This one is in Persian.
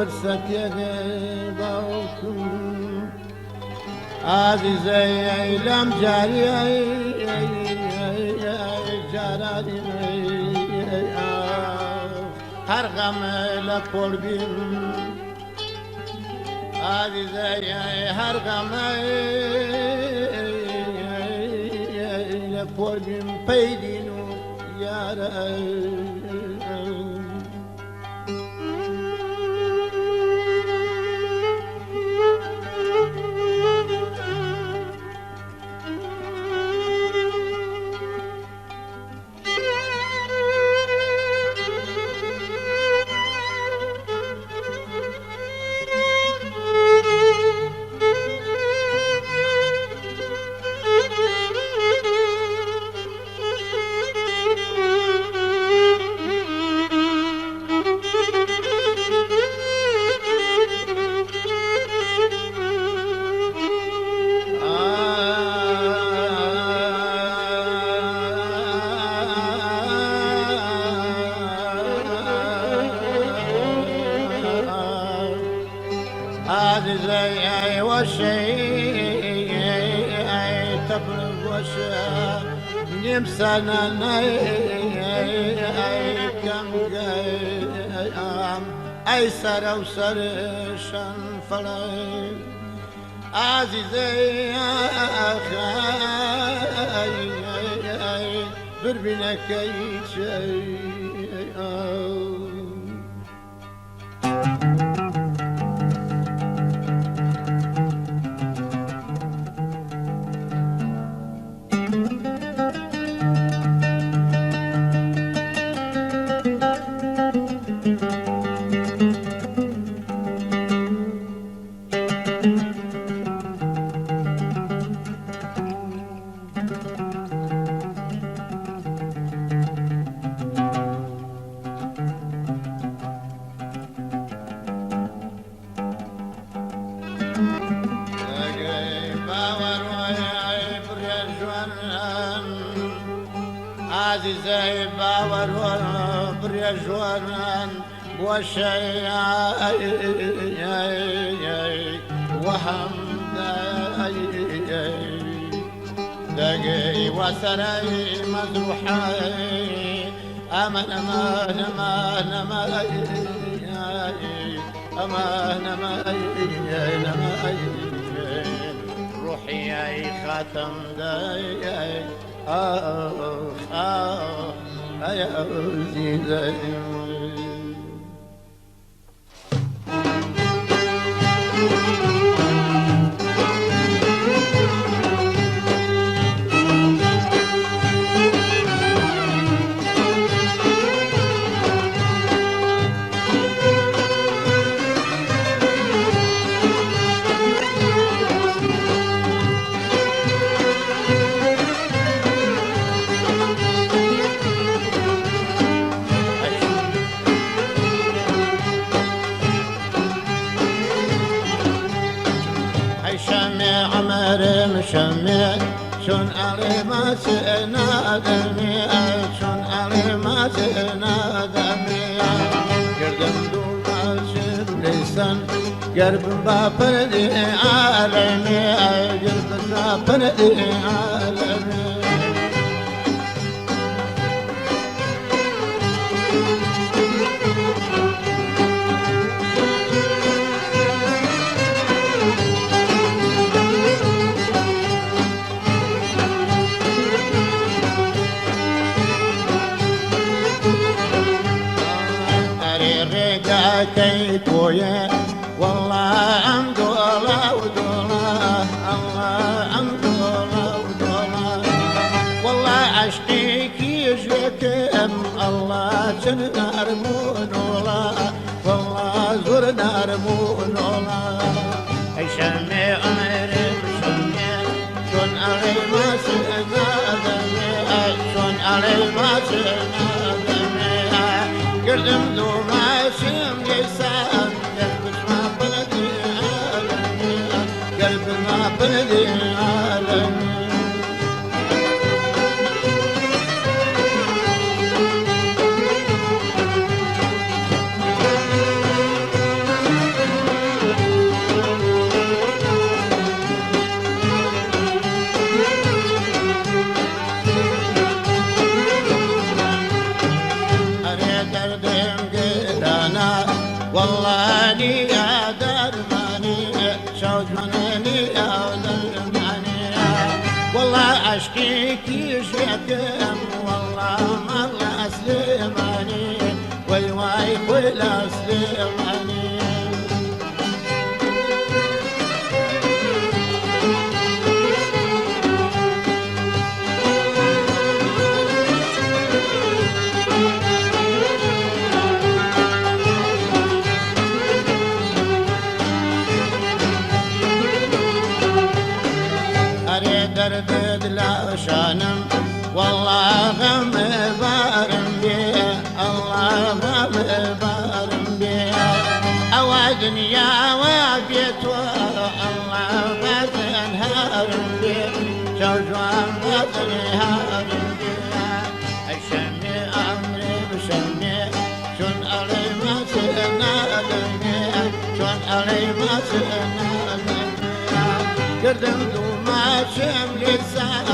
فرصت باوكم عزيزي ايلم جاري جاري هر غم لپول بیم عزیزی هر غم لپول بیم پیدینو یاره عزيزي وشي تبرق وشا نمسنا كم قام اي سر وسرشن فلاي عزيزي اخي بربنك اي شيء عزيزي باور بريجوان وشي وهم دقي وسري مذبوحي أمان أمان أمان أمان أمان روحي يا خاتم داي يا عزيزي شمع شون علمات نادمي شون علمات نادمي قردم دول لسان قرب بابردي عالمي قرب بابردي عالمي كيف ويا والله عمد الله ودوله الله عمد الله ودوله والله عشقك يجيكم الله جنة أرمون الله والله زرنا أرمون الله شمي عمر شمي شون علي ما سنا دمي شون علي ما سنا دمي قردم دوما شم لسان قلب ما بلدي عالمي قلب ما بلدي عالمي منني يا ظلماني والله أشكيك يشيكم والله مرة أسلماني والواي كل أسلماني درد لا شانم والله غم بارم بيه الله غم بارم بيه أوا دنيا وابيت الله بزن هارم بيه شوجوان بزن هارم بيه الشمي أمري بشمي شون علي ما سئنا دمي شون علي ما سئنا دمي قردم دوما شمل الساعة